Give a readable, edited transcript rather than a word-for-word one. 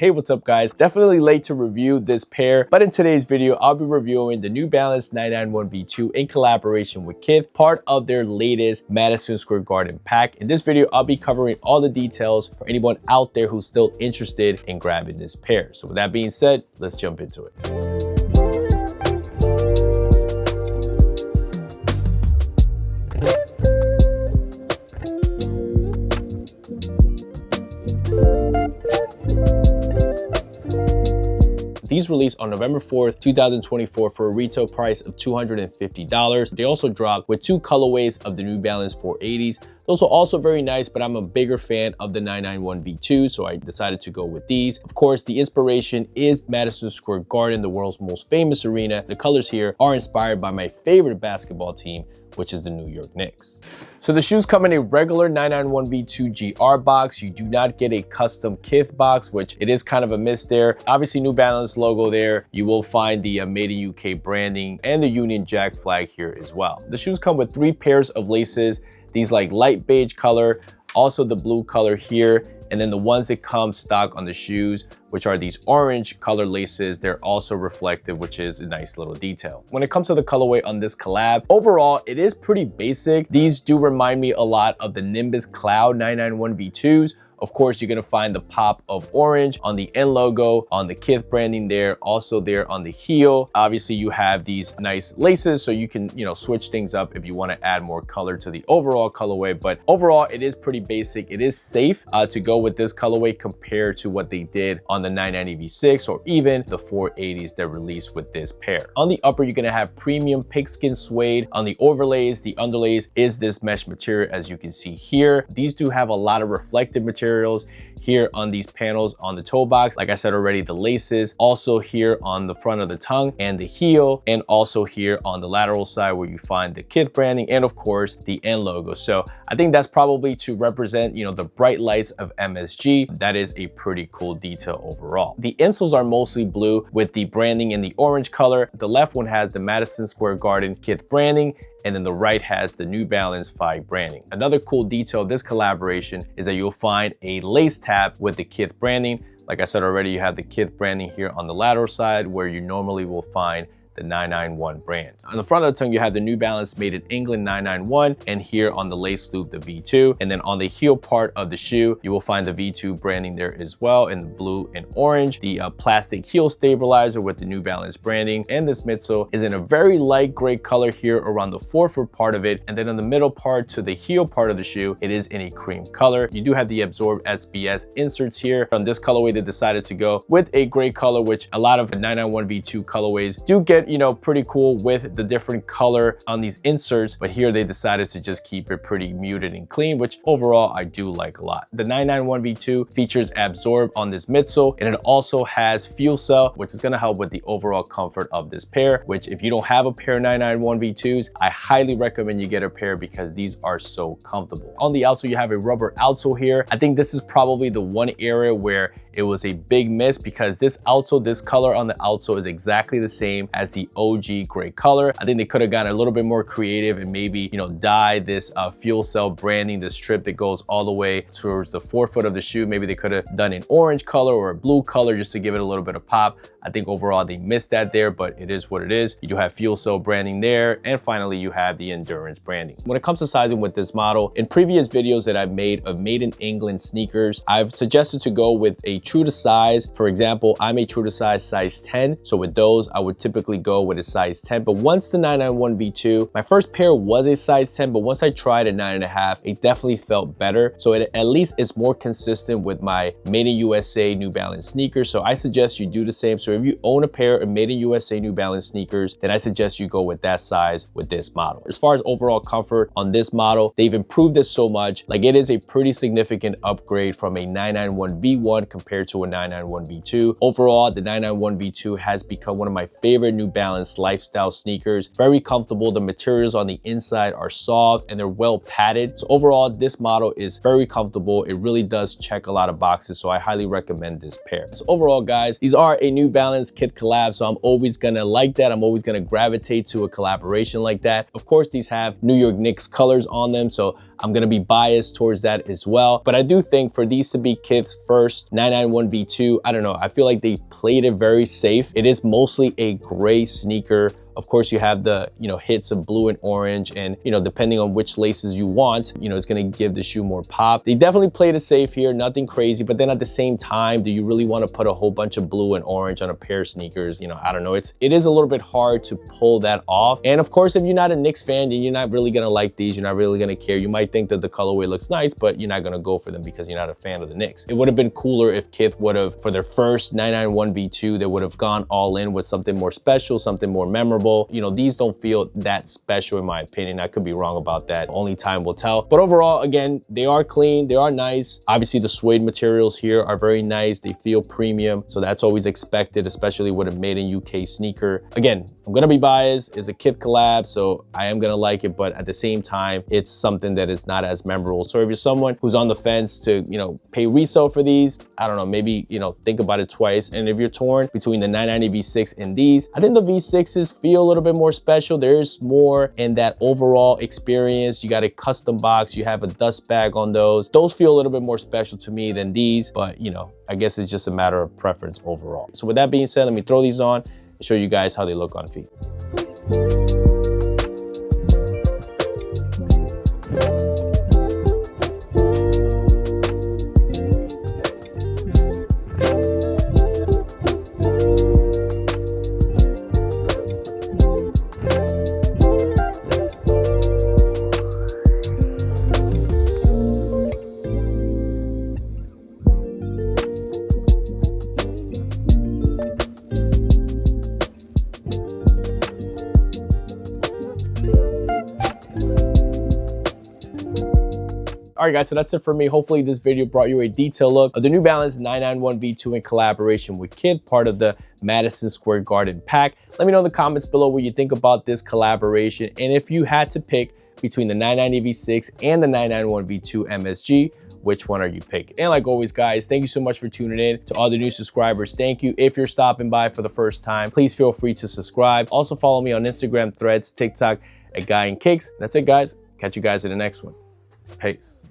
Hey, what's up guys? Definitely late to review this pair, but in today's video, I'll be reviewing the New Balance 991 V2 in collaboration with Kith, part of their latest Madison Square Garden pack. In this video, I'll be covering all the details for anyone out there who's still interested in grabbing this pair. So with that being said, let's jump into it. These released on November 4th, 2024 for a retail price of $250. They also dropped with two colorways of the New Balance 480s. Those are also very nice, but I'm a bigger fan of the 991 V2, so I decided to go with these. Of course, the inspiration is Madison Square Garden, the world's most famous arena. The colors here are inspired by my favorite basketball team, which is the New York Knicks. So the shoes come in a regular 991 V2 GR box. You do not get a custom Kith box, which it is kind of a miss there. Obviously, New Balance logo there. You will find the Made in UK branding and the Union Jack flag here as well. The shoes come with 3 pairs of laces. These like light beige color, also the blue color here, and then the ones that come stock on the shoes, which are these orange color laces. They're also reflective, which is a nice little detail. When it comes to the colorway on this collab, overall, it is pretty basic. These do remind me a lot of the Nimbus Cloud 991 V2s. Of course, you're gonna find the pop of orange on the end logo, on the Kith branding there, also there on the heel. Obviously, you have these nice laces, so you can, switch things up if you wanna add more color to the overall colorway. But overall, it is pretty basic. It is safe to go with this colorway compared to what they did on the 990 V6 or even the 480s that released with this pair. On the upper, you're gonna have premium pigskin suede. On the overlays, the underlays is this mesh material, as you can see here. These do have a lot of reflective materials here on these panels on the toe box. Like I said already, the laces, also here on the front of the tongue and the heel, and also here on the lateral side where you find the Kith branding and of course the end logo. So I think that's probably to represent, the bright lights of MSG. That is a pretty cool detail overall. The insoles are mostly blue with the branding in the orange color. The left one has the Madison Square Garden Kith branding, and then the right has the New Balance 5 branding. Another cool detail of this collaboration is that you'll find a lace tab with the Kith branding. Like I said already, you have the Kith branding here on the lateral side where you normally will find the 991 brand. On the front of the tongue, you have the New Balance Made in England 991, and here on the lace loop, the V2. And then on the heel part of the shoe, you will find the V2 branding there as well in the blue and orange. The plastic heel stabilizer with the New Balance branding, and this midsole is in a very light gray color here around the forefoot part of it. And then on the middle part to the heel part of the shoe, it is in a cream color. You do have the absorbed SBS inserts here. On this colorway, they decided to go with a gray color, which a lot of the 991 V2 colorways do get pretty cool with the different color on these inserts, but here they decided to just keep it pretty muted and clean, which overall I do like a lot. The 991 V2 features Absorb on this midsole, and it also has Fuel Cell, which is going to help with the overall comfort of this pair, which if you don't have a pair of 991 V2s, I highly recommend you get a pair because these are so comfortable. On the outsole, you have a rubber outsole here. I think this is probably the one area where it was a big miss because this outsole, this color on the outsole is exactly the same as the OG gray color. I think they could have gotten a little bit more creative and maybe, dye this Fuel Cell branding, the strip that goes all the way towards the forefoot of the shoe. Maybe they could have done an orange color or a blue color just to give it a little bit of pop. I think overall they missed that there, but it is what it is. You do have Fuel Cell branding there. And finally, you have the Endurance branding. When it comes to sizing with this model, in previous videos that I've made of Made in England sneakers, I've suggested to go with a true to size. For example, I'm a true to size 10. So with those, I would typically go with a size 10. But once the 991 V2, my first pair was a size 10, but once I tried a 9.5, it definitely felt better. So it at least is more consistent with my Made in USA New Balance sneakers. So I suggest you do the same. So if you own a pair of Made in USA New Balance sneakers, then I suggest you go with that size with this model. As far as overall comfort on this model, they've improved this so much. Like it is a pretty significant upgrade from a 991 V1 compared to a 991 V2. Overall, the 991 V2 has become one of my favorite New Balance lifestyle sneakers. Very comfortable. The materials on the inside are soft and they're well padded. So overall, this model is very comfortable. It really does check a lot of boxes. So I highly recommend this pair. So overall, guys, these are a New Balance Kith collab. So I'm always gonna like that. I'm always gonna gravitate to a collaboration like that. Of course, these have New York Knicks colors on them. So I'm gonna be biased towards that as well. But I do think for these to be Kith's first 991 991V2, I don't know, I feel like they played it very safe. It is mostly a gray sneaker. Of course, you have the, hits of blue and orange, and, depending on which laces you want, it's gonna give the shoe more pop. They definitely played it safe here, nothing crazy, but then at the same time, do you really wanna put a whole bunch of blue and orange on a pair of sneakers? I don't know, it is a little bit hard to pull that off. And of course, if you're not a Knicks fan, then you're not really gonna like these, you're not really gonna care. You might think that the colorway looks nice, but you're not gonna go for them because you're not a fan of the Knicks. It would have been cooler if Kith would have, for their first 991V2, they would have gone all in with something more special, something more memorable. These don't feel that special in my opinion. I could be wrong about that. Only time will tell. But overall, again, they are clean, they are nice. Obviously, the suede materials here are very nice. They feel premium, so that's always expected, especially with a made in UK sneaker. Again, I'm gonna be biased. It's a Kith collab, so I am gonna like it, but at the same time, it's something that is not as memorable. So if you're someone who's on the fence to, pay resale for these, I don't know, maybe, think about it twice. And if you're torn between the 990 V6 and these, I think the V6s feel a little bit more special. There's more in that overall experience. You got a custom box, you have a dust bag on those. Those feel a little bit more special to me than these, but I guess it's just a matter of preference overall. So with that being said, let me throw these on and show you guys how they look on feet. All right, guys, so that's it for me. Hopefully this video brought you a detailed look of the New Balance 991V2 in collaboration with Kith, part of the Madison Square Garden pack. Let me know in the comments below what you think about this collaboration. And if you had to pick between the 990V6 and the 991V2 MSG, which one are you picking? And like always, guys, thank you so much for tuning in. To all the new subscribers, thank you. If you're stopping by for the first time, please feel free to subscribe. Also follow me on Instagram, Threads, TikTok at Guy and Kicks. That's it, guys. Catch you guys in the next one. Peace.